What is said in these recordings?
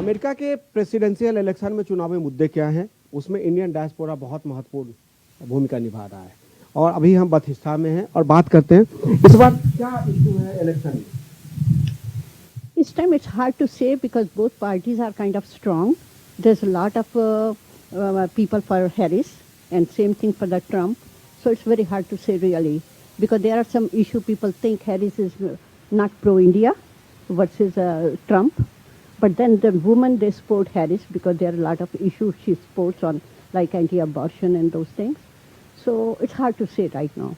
America के presidential election में चुनावी मुद्दे क्या हैं, उसमें इंडियन डायस्पोरा बहुत महत्वपूर्ण भूमिका निभा रहा है। और अभी हम बथिस्ता में हैं और बात करते हैं इस बार क्या इशू है इलेक्शन में। This time it's hard to say because both parties are kind of strong. There's a lot of people for Harris and same thing for the Trump. So it's very hard to say really because there are some issue people think Harris is not pro-India versus Trump. But then the women, they support Harris because there are a lot of issues she supports on like anti-abortion and those things. So it's hard to say right now.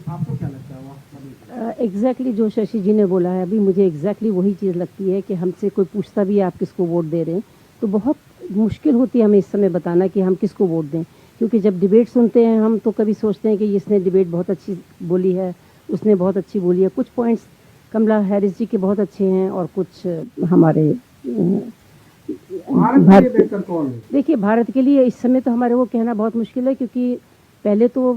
आपको क्या लगता है exactly जो शशि जी ने बोला है अभी मुझे एग्जैक्टली वही चीज़ लगती है कि हमसे कोई पूछता भी है आप किसको वोट दे रहे हैं तो बहुत मुश्किल होती है हमें इस समय बताना कि हम किसको वोट दें क्योंकि जब डिबेट सुनते हैं हम तो कभी सोचते हैं कि इसने डिबेट बहुत अच्छी बोली है उसने बहुत अच्छी बोली है कुछ पॉइंट्स कमला हैरिस जी के बहुत अच्छे हैं और कुछ हमारे देखिए भारत के लिए इस समय तो हमारे वो कहना बहुत मुश्किल है क्योंकि पहले तो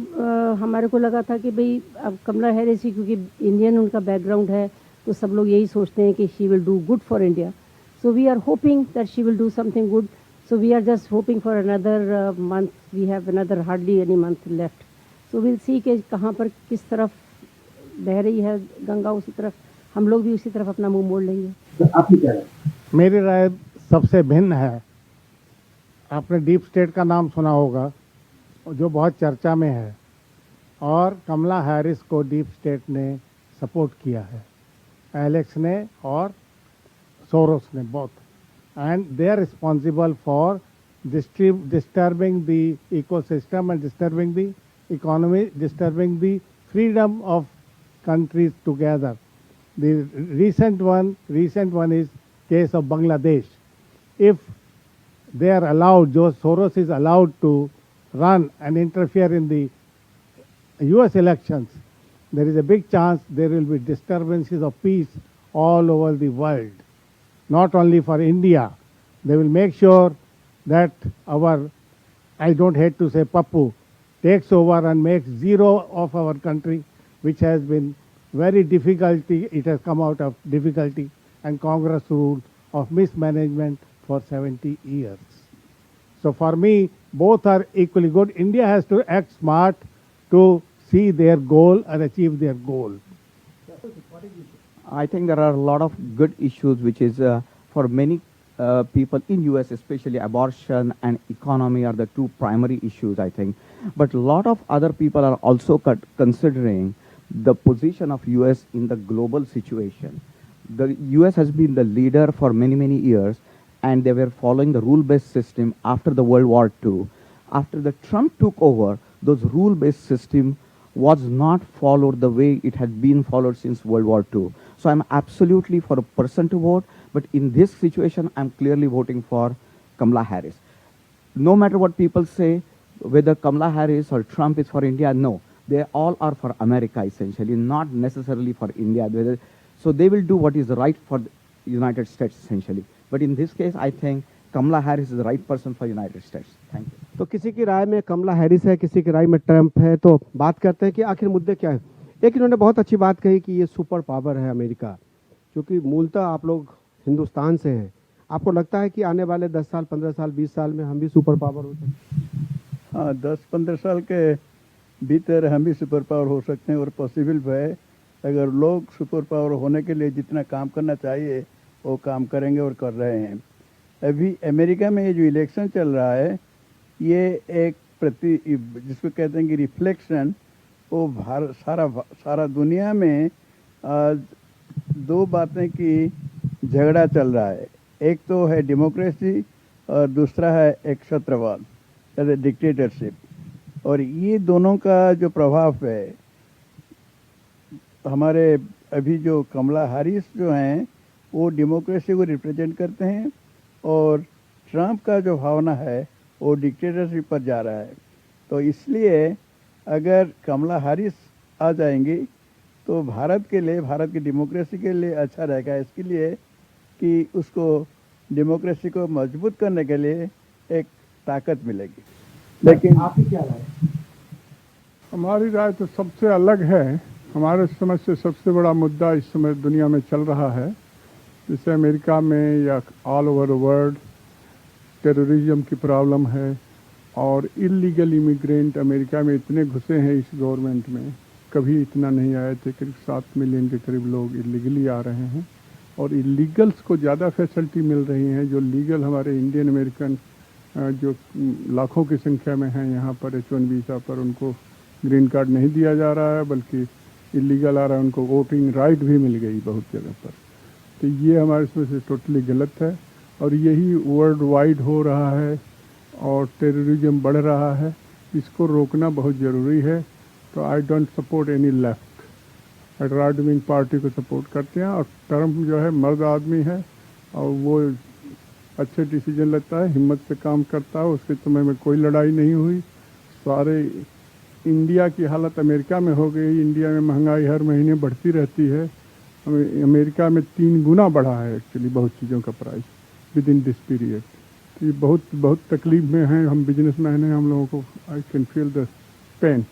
हमारे को लगा था कि भाई अब कमला हैरिस ही क्योंकि इंडियन उनका बैकग्राउंड है तो सब लोग यही सोचते हैं कि she will do good for India so we are hoping that she will do something good so we are just hoping for another month we have another hardly any month left so will see कि कहाँ पर किस तरफ बह रही है गंगा उसी तरफ हम लोग भी उसी तरफ अपना मुंह मोड़ लेंगे। तो आप ही क्या है? मेरी राय सबसे भिन्न है। आपने डीप स्टेट का नाम सुना होगा जो बहुत चर्चा में है और कमला हैरिस को डीप स्टेट ने सपोर्ट किया है एलेक्स ने और सोरोस ने both and they are responsible for disturbing the ecosystem and disturbing the economy disturbing the freedom of countries together. The recent one is case of Bangladesh. If they are allowed, George Soros is allowed to run and interfere in the US elections, there is a big chance there will be disturbances of peace all over the world. Not only for India, they will make sure that our, I don't hate to say Pappu, takes over and makes zero of our country, which has been very difficulty, it has come out of difficulty and Congress rule of mismanagement for 70 years. So for me, both are equally good. India has to act smart to see their goal and achieve their goal. I think there are a lot of good issues which is for many people in US, especially abortion and economy are the two primary issues, I think. But a lot of other people are also considering the position of US in the global situation. The US has been the leader for many, many years, and they were following the rule-based system after the World War II. After the Trump took over, those rule-based system was not followed the way it had been followed since World War II. So I'm absolutely for a person to vote, but in this situation, I'm clearly voting for Kamala Harris. No matter what people say, whether Kamala Harris or Trump is for India, no. They all are for America, essentially, not necessarily for India. So they will do what is right for the United States, essentially. But in this case, I think Kamala Harris is the right person for United States. Thank you. तो किसी की राय में कमला Harris है, किसी की राय में Trump है, तो बात करते हैं कि आखिर मुद्दे क्या है। एक इन्होंने बहुत अच्छी बात कही कि ये सुपर पावर है अमेरिका, क्योंकि मूलतः आप लोग हिंदुस्तान से हैं। आपको लगता है कि आने वाले 10 साल, 15 साल, 20 साल में हम भी सुपर पावर हो सकते हैं? हाँ, 10-15 साल के भीतर हम भी सुपर पावर हो सकते हैं और पॉसिबल है अगर लोग सुपर पावर होने के लिए जितना काम करना चाहिए वो काम करेंगे और कर रहे हैं। अभी अमेरिका में ये जो इलेक्शन चल रहा है ये एक जिसको कहते हैं कि रिफ्लेक्शन वो सारा दुनिया में दो बातें की झगड़ा चल रहा है। एक तो है डेमोक्रेसी और दूसरा है एक छत्रवाद, डिक्टेटरशिप। और ये दोनों का जो प्रभाव है हमारे अभी जो कमला हैरिस जो हैं वो डेमोक्रेसी को रिप्रेजेंट करते हैं और ट्रंप का जो भावना है वो डिक्टेटरशिप पर जा रहा है। तो इसलिए अगर कमला हैरिस आ जाएंगी तो भारत के लिए, भारत की डेमोक्रेसी के लिए अच्छा रहेगा, इसके लिए कि उसको डेमोक्रेसी को मजबूत करने के लिए एक ताकत मिलेगी। लेकिन आपकी क्या राय है? हमारी राय तो सबसे अलग है। हमारे समझ से सबसे बड़ा मुद्दा इस समय दुनिया में चल रहा है जैसे अमेरिका में या all over the world terrorism की प्रॉब्लम है और इलीगल इमिग्रेंट अमेरिका में इतने घुसे हैं इस गवर्नमेंट में, कभी इतना नहीं आए थे। करीब 7 मिलियन के करीब लोग इलीगली आ रहे हैं और इलीगल्स को ज़्यादा फैसिलिटी मिल रही हैं। जो लीगल हमारे इंडियन अमेरिकन जो लाखों की संख्या में हैं यहाँ पर H1 वीज़ा पर, उनको ग्रीन कार्ड नहीं दिया जा रहा है, बल्कि इलीगल आ रहा है उनको वोटिंग राइट भी मिल गई बहुत जगह पर। तो ये हमारे इसमें से टोटली गलत है और यही वर्ल्ड वाइड हो रहा है और टेररिज्म बढ़ रहा है। इसको रोकना बहुत ज़रूरी है। तो I don't support any left, right wing party को सपोर्ट करते हैं। और ट्रम्प जो है मर्द आदमी है और वो अच्छे डिसीजन लेता है, हिम्मत से काम करता है। उसके समय में कोई लड़ाई नहीं हुई। सारे इंडिया की हालत अमेरिका में हो गई। इंडिया में महंगाई हर महीने बढ़ती रहती है। अमेरिका में 3 गुना बढ़ा है एक्चुअली बहुत चीज़ों का price with in this period. तो ये बहुत तकलीफ में हैं। हम बिजनेसमैन हैं, हम लोगों को I can feel the pain.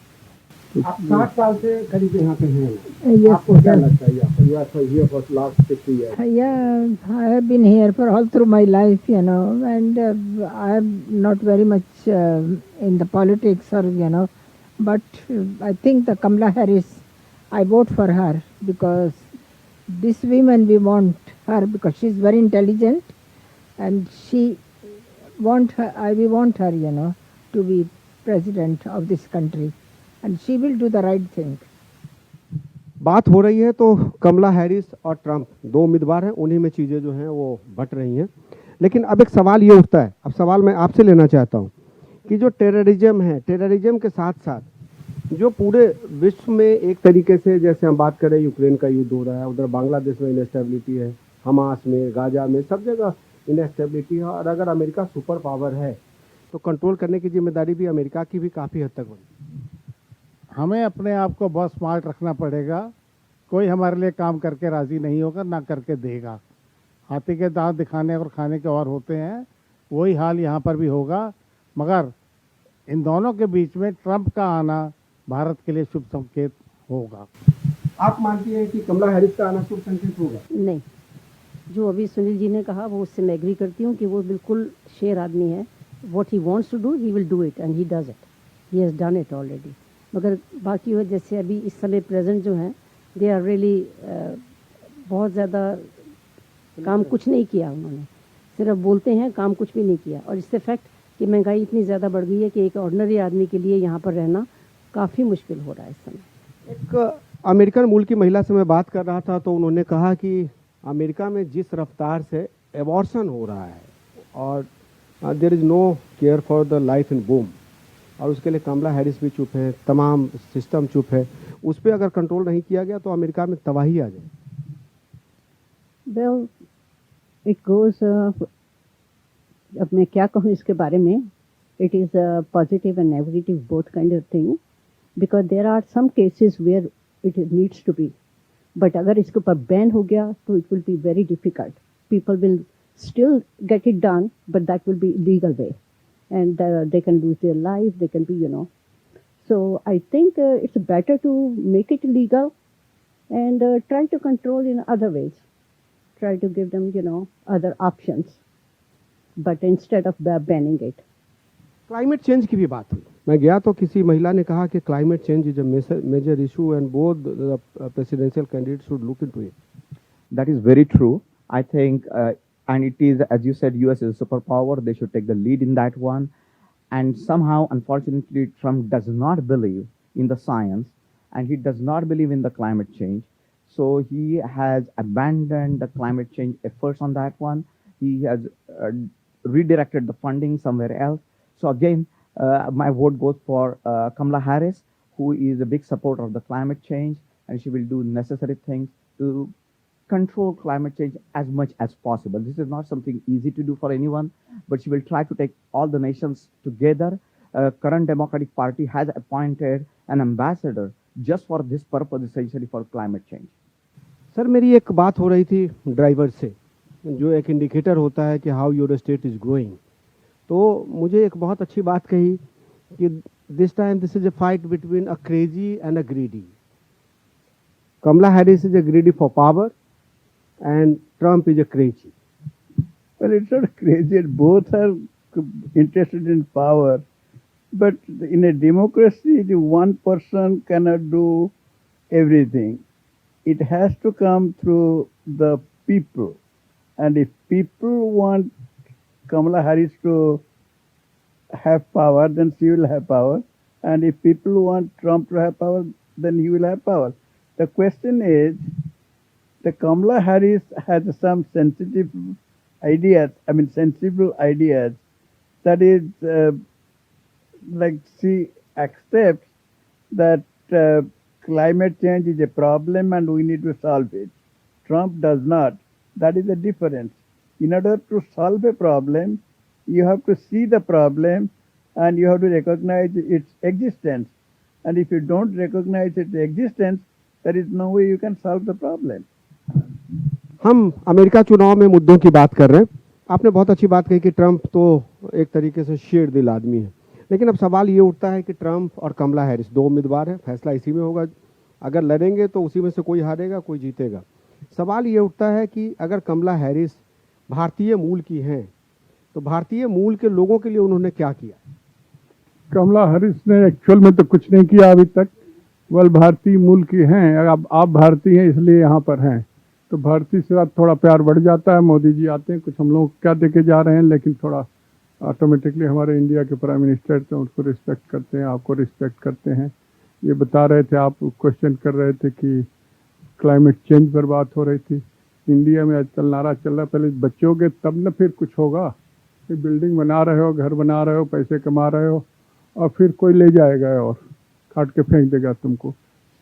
आप 60 साल से करीब यहाँ पे हैं। Yes, आपको क्या लगता है? You are here for last 50 years. Yeah, I have been here for all through my life, and I am not very much in the politics but I think the Kamala Harris, I vote for her because this woman, we want her because she's very intelligent and we want her, to be president of this country and she will do the right thing. बात हो रही है तो कमला Harris और Trump 2 उम्मीदवार हैं, उन्हीं में चीज़ें जो हैं वो बट रही हैं। लेकिन अब एक सवाल ये उठता है, अब सवाल मैं आपसे लेना चाहता हूँ कि जो टेररिज्म है, टेररिज्म के साथ साथ जो पूरे विश्व में एक तरीके से, जैसे हम बात करें यूक्रेन का युद्ध हो रहा है, उधर बांग्लादेश में इनस्टेबिलिटी है, हमास में, गाजा में, सब जगह इनस्टेबिलिटी है। और अगर अमेरिका सुपर पावर है तो कंट्रोल करने की जिम्मेदारी भी अमेरिका की भी काफ़ी हद तक बनी। हमें अपने आप को बहुत स्मार्ट रखना पड़ेगा। कोई हमारे लिए काम करके राज़ी नहीं होगा, ना करके देगा। हाथी के दांत दिखाने और खाने के और होते हैं, वही हाल यहाँ पर भी होगा। मगर इन दोनों के बीच में ट्रंप का आना भारत के लिए शुभ संकेत होगा। आप मानती हैं कि कमला हैरिस का आना शुभ संकेत होगा? नहीं, जो अभी सुनील जी ने कहा वो उससे मैं एग्री करती हूँ कि वो बिल्कुल शेर आदमी है। What he wants to do he will do it and he does it, he has done it already. मगर बाकी वो जैसे अभी इस समय प्रेजेंट जो हैं, दे आर रियली बहुत ज़्यादा काम कुछ नहीं किया उन्होंने, सिर्फ बोलते हैं, काम कुछ भी नहीं किया। और इससे फैक्ट कि महंगाई इतनी ज़्यादा बढ़ गई है कि एक ऑर्डिनरी आदमी के लिए यहाँ पर रहना काफ़ी मुश्किल हो रहा है इस समय। एक अमेरिकन मूल की महिला से मैं बात कर रहा था तो उन्होंने कहा कि अमेरिका में जिस रफ्तार से एबॉर्शन हो रहा है और there is no care for the life in boom, और उसके लिए कमला हैरिस भी चुप है, तमाम सिस्टम चुप है। उस पर अगर कंट्रोल नहीं किया गया तो अमेरिका में तबाही आ जाए। वेल इट गोज, अब मैं क्या कहूँ इसके बारे में, it is positive and negative both kind of thing, because there are some cases where it needs to be, but अगर इसके ऊपर बैन हो गया तो it will be very difficult. People will still get it done, but that will be legal way and they can lose their life, they can be, So I think it's better to make it legal and try to control in other ways. Try to give them, other options, but instead of banning it. Climate change की भी बात हुई। मैं गया तो किसी महिला ने कहा कि climate change is a major issue and both the presidential candidate should look into it. That is very true. I think, and it is, as you said, US is a superpower. They should take the lead in that one. And somehow, unfortunately, Trump does not believe in the science and he does not believe in the climate change. So he has abandoned the climate change efforts on that one. He has redirected the funding somewhere else. So again, my vote goes for Kamala Harris, who is a big supporter of the climate change, and she will do necessary things to control climate change as much as possible. This is not something easy to do for anyone, but she will try to take all the nations together. Current Democratic Party has appointed an ambassador just for this purpose, essentially for climate change. Sir, मेरी एक बात हो रही थी driver से, जो एक indicator होता है कि how your state is growing. तो मुझे एक बहुत अच्छी बात कही कि this time this is a fight between a crazy and a greedy. Kamala Harris is a greedy for power and Trump is a crazy. Well, it's not crazy. Both are interested in power. But in a democracy, the one person cannot do everything. It has to come through the people. And if people want Kamala Harris to have power, then she will have power. And if people want Trump to have power, then he will have power. The question is, the Kamala Harris has some sensitive ideas, sensible ideas. That is, like she accepts that climate change is a problem and we need to solve it. Trump does not. That is the difference. In order to solve a problem, you have to see the problem and you have to recognize its existence. And if you don't recognize its existence, there is no way you can solve the problem. हम America चुनाव में मुद्दों की बात कर रहे हैं. आपने बहुत अच्छी बात कही कि ट्रंप तो एक तरीके से शेर दिल आदमी है, लेकिन अब सवाल ये उठता है कि ट्रंप और कमला हैरिस दो उम्मीदवार हैं, फैसला इसी में होगा. अगर लड़ेंगे तो उसी में से कोई हारेगा, कोई जीतेगा. सवाल ये उठता है कि अगर कमला हैरिस भारतीय मूल की हैं, तो भारतीय मूल के लोगों के लिए उन्होंने क्या किया? कमला हैरिस ने एक्चुअल में तो कुछ नहीं किया अभी तक. वह भारतीय मूल की हैं. अब आप भारतीय हैं इसलिए यहाँ पर हैं, तो भारतीय से साथ थोड़ा प्यार बढ़ जाता है. मोदी जी आते हैं, कुछ हम लोग क्या देके जा रहे हैं, लेकिन थोड़ा ऑटोमेटिकली हमारे इंडिया के प्राइम मिनिस्टर तो उनको रिस्पेक्ट करते हैं, आपको रिस्पेक्ट करते हैं. ये बता रहे थे, आप क्वेश्चन कर रहे थे कि क्लाइमेट चेंज पर बात हो रही थी. इंडिया में आजकल नारा चल रहा है, पहले बचोगे तब न फिर कुछ होगा. फिर बिल्डिंग बना रहे हो, घर बना रहे हो, पैसे कमा रहे हो, और फिर कोई ले जाएगा और काट के फेंक देगा तुमको.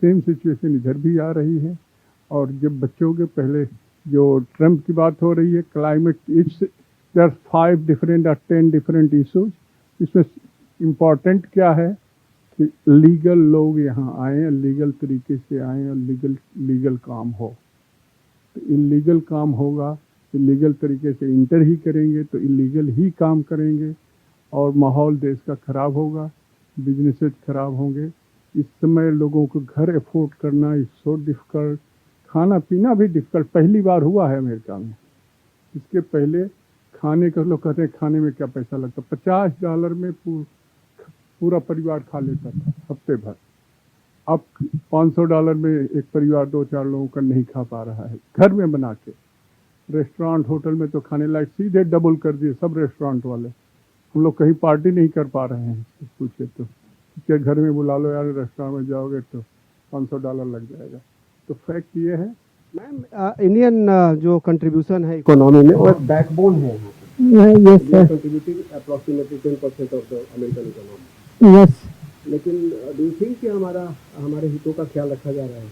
सेम सिचुएशन इधर भी आ रही है. और जब बचोगे, पहले जो ट्रम्प की बात हो रही है, क्लाइमेट इट्स देयर 5 डिफरेंट और 10 डिफरेंट इशूज. इसमें इम्पॉर्टेंट क्या है कि लीगल लोग यहाँ आए, लीगल तरीके से आए और लीगल काम हो. तो इलीगल काम होगा, इलीगल तरीके से इंटर ही करेंगे तो इलीगल ही काम करेंगे और माहौल देश का खराब होगा, बिजनेसेस खराब होंगे. इस समय लोगों को घर अफोर्ड करना इज सो डिफिकल्ट, खाना पीना भी डिफिकल्ट. पहली बार हुआ है अमेरिका में. इसके पहले खाने का लोग कहते हैं खाने में क्या पैसा लगता. $50 में पूरा परिवार खा लेता था हफ्ते भर. अब $500 में एक परिवार 2-4 लोगों का नहीं खा पा रहा है घर में बना के. रेस्टोरेंट होटल में तो खाने लायक सीधे डबल कर दिए सब रेस्टोरेंट वाले. हम लोग कहीं पार्टी नहीं कर पा रहे हैं. पूछे तो क्या घर में बुला लो यार, रेस्टोरेंट में जाओगे तो $500 लग जाएगा. तो फैक्ट ये है. मैम, इंडियन जो कंट्रीब्यूशन है इकोनॉमी में वो बैकबोन है. Yes, sir. Contributing approximately 10% of the American economy. Yes. लेकिन डू यू थिंक कि हमारे हितों का ख्याल रखा जा रहा है?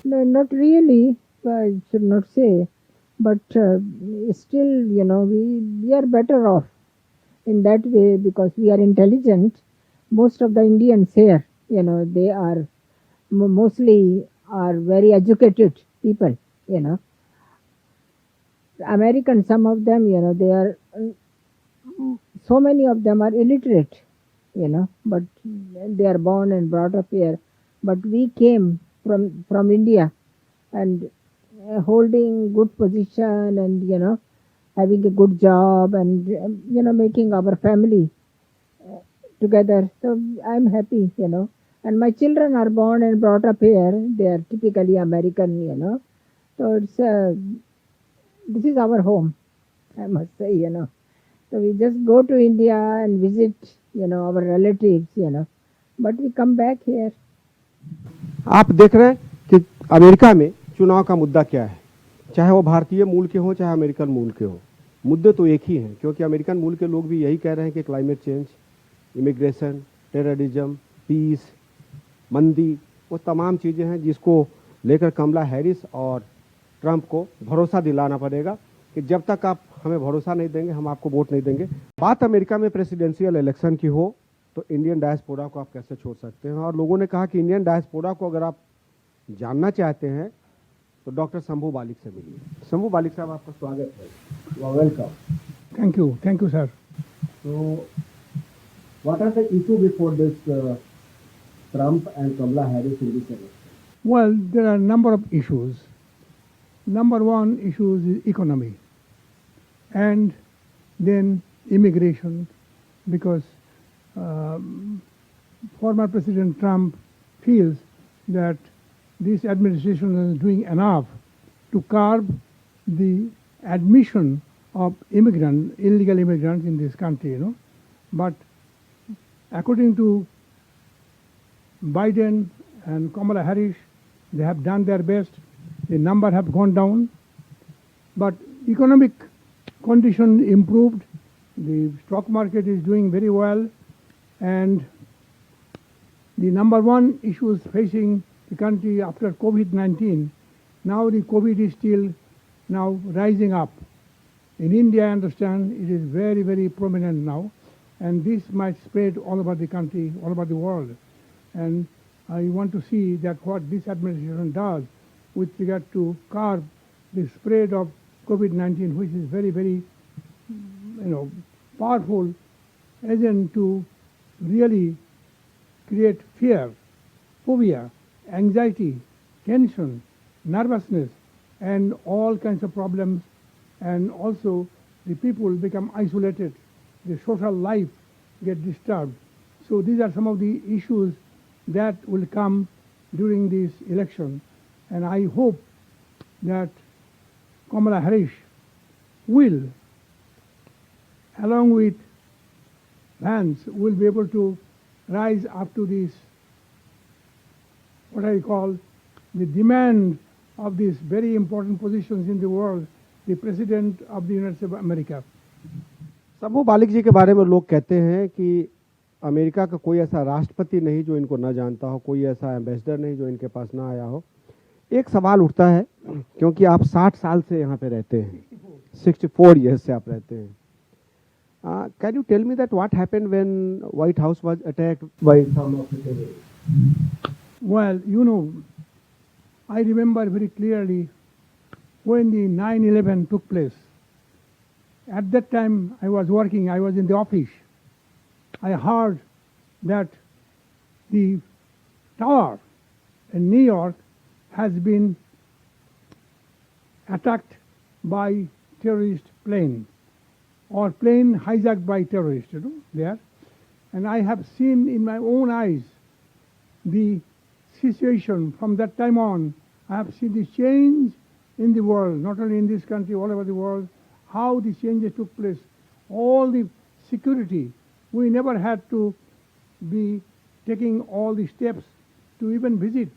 No, not really. I should not say, but still, we are better off in that way because we are intelligent. Most of the Indians here, they are mostly are very educated people. Americans, some of them, they are so many of them are illiterate. But they are born and brought up here. But we came from India and holding good position and, having a good job and, making our family together. So I'm happy, And my children are born and brought up here. They are typically American, So it's, this is our home, I must say, So we just go to India and visit, our relatives, but we come back here. आप देख रहे हैं कि America में चुनाव का मुद्दा क्या है, चाहे वो भारतीय मूल के हो चाहे अमेरिकन मूल के हो. मुद्दे तो एक ही हैं, क्योंकि अमेरिकन मूल के लोग भी यही कह रहे हैं कि climate change, immigration, terrorism, peace, मंदी, वो तमाम चीज़ें हैं जिसको लेकर कमला हैरिस और ट्रंप को भरोसा दिलाना पड़ेगा कि जब तक आप हमें भरोसा नहीं देंगे हम आपको वोट नहीं देंगे. बात अमेरिका में प्रेसिडेंशियल इलेक्शन की हो तो इंडियन डायस्पोरा को आप कैसे छोड़ सकते हैं. और लोगों ने कहा कि इंडियन डायस्पोरा को अगर आप जानना चाहते हैं तो डॉक्टर शंभू बालिक से मिलिए. शंभू बालिक साहब, आपका स्वागत है. Welcome. Thank you sir. So, what are the issues before this Trump and Kamala Harris in this election? Well, there are a number of issues. number one issue is economy, and then immigration, because former President Trump feels that this administration is doing enough to curb the admission of illegal immigrants in this country, But according to Biden and Kamala Harris, they have done their best. The number have gone down, but economic condition improved. The stock market is doing very well, and the number one issues facing the country after COVID-19, now the COVID is still now rising up. In India, I understand it is very, very prominent now, and this might spread all over the country, all over the world. And I want to see that what this administration does with regard to curb the spread of COVID-19, which is very, very, powerful agent to really create fear, phobia, anxiety, tension, nervousness, and all kinds of problems. And also the people become isolated, the social life get disturbed. So these are some of the issues that will come during this election. And I hope that Kamala Harris will, along with Vance, will be able to rise up to this, what I call the demand of these very important positions in the world, the President of the United States of America. Shambhu Balik ji के बारे में लोग कहते हैं कि America का कोई ऐसा राष्ट्रपति नहीं जो इनको ना जानता हो, कोई ऐसा एम्बेसडर नहीं जो इनके पास ना आया हो। एक सवाल उठता है, क्योंकि आप 60 साल से यहाँ पे रहते हैं, 64 years से आप रहते हैं। Can you tell me that what happened when White House was attacked by some of the terrorists? Well, I remember very clearly when the 9/11 took place. At that time, I was working, I was in the office. I heard that the tower in New York has been attacked by terrorist plane, or plane hijacked by terrorists, there. And I have seen in my own eyes the situation from that time on. I have seen the change in the world, not only in this country, all over the world, how the changes took place. All the security, we never had to be taking all the steps to even visit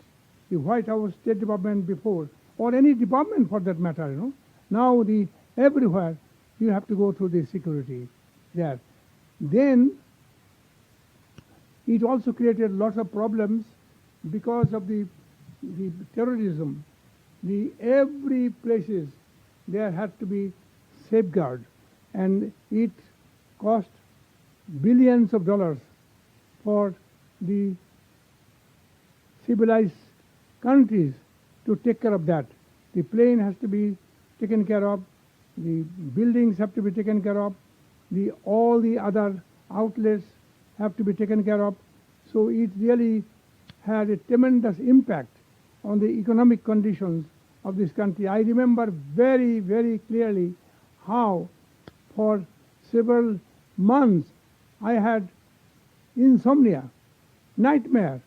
the White House, State Department before, or any department for that matter, Now everywhere you have to go through the security there. Then it also created lots of problems because of the terrorism. Every places there had to be safeguard, and it cost billions of dollars for the civilized countries to take care of that. The plane has to be taken care of, the buildings have to be taken care of, all the other outlets have to be taken care of. So it really had a tremendous impact on the economic conditions of this country. I remember very, very clearly how for several months I had insomnia, nightmare,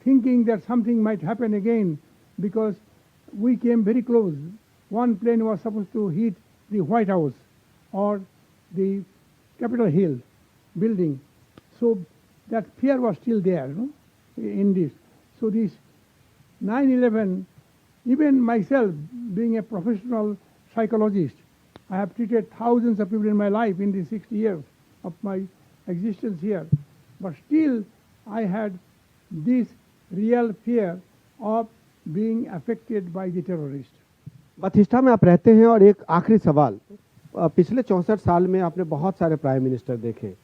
thinking that something might happen again, because we came very close. One plane was supposed to hit the White House or the Capitol Hill building. So that fear was still there, in this. So this 9/11, even myself being a professional psychologist, I have treated thousands of people in my life in the 60 years of my existence here. But still I had this real fear of being affected by the terrorist. बथिस्टा में आप रहते हैं, और एक आखिरी सवाल, पिछले 64 साल में आपने बहुत सारे प्राइम मिनिस्टर देखे।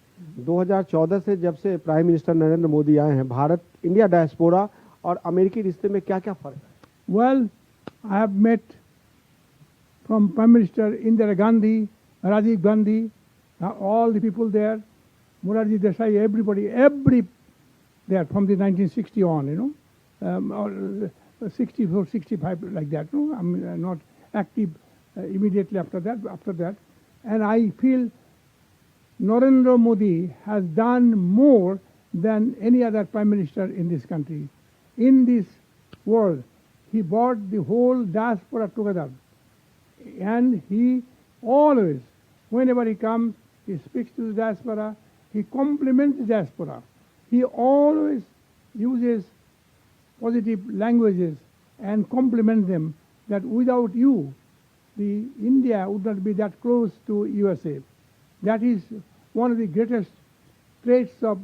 2014 से जब से प्राइम मिनिस्टर नरेंद्र मोदी आए हैं, भारत इंडिया डायस्पोरा और अमेरिकी रिश्ते में क्या क्या फर्क है? Well, I have met from Prime Minister Indira Gandhi, Rajiv Gandhi, all the people there, Morarji Desai, everybody there from the 1960 on, or 64, 65 like that. I mean, not active immediately after that. And I feel Narendra Modi has done more than any other prime minister in this country. In this world, he brought the whole diaspora together. And he always, whenever he comes, he speaks to the diaspora, he compliments the diaspora. He always uses positive languages and compliments them that without you, the India would not be that close to USA. That is one of the greatest traits of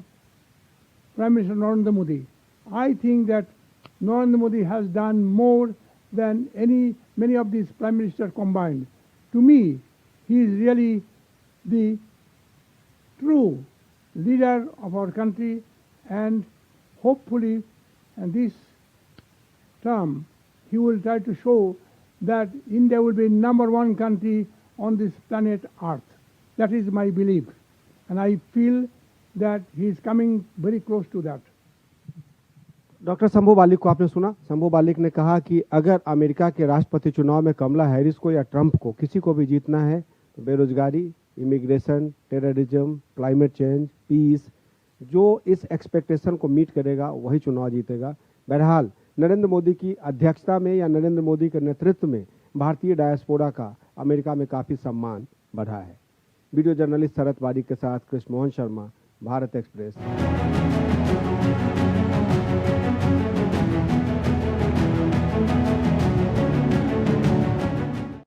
Prime Minister Narendra Modi. I think that Narendra Modi has done more than many of these prime ministers combined. To me, he is really the true leader of our country, and hopefully, in this term, he will try to show that India will be #1 country on this planet Earth. That is my belief, and I feel that he is coming very close to that. Doctor Shambhu Balik को आपने सुना। शंभू बालिक ने कहा कि अगर America के राष्ट्रपति चुनाव में कमला हैरिस को या ट्रंप को किसी को भी जीतना है तो बेरोजगारी, immigration, terrorism, climate change, peace, जो इस एक्सपेक्टेशन को मीट करेगा वही चुनाव जीतेगा। बहरहाल नरेंद्र मोदी की अध्यक्षता में या नरेंद्र मोदी के नेतृत्व में भारतीय डायस्पोरा का अमेरिका में काफ़ी सम्मान बढ़ा है। वीडियो जर्नलिस्ट शरद बारिक के साथ कृष्ण मोहन शर्मा, भारत एक्सप्रेस।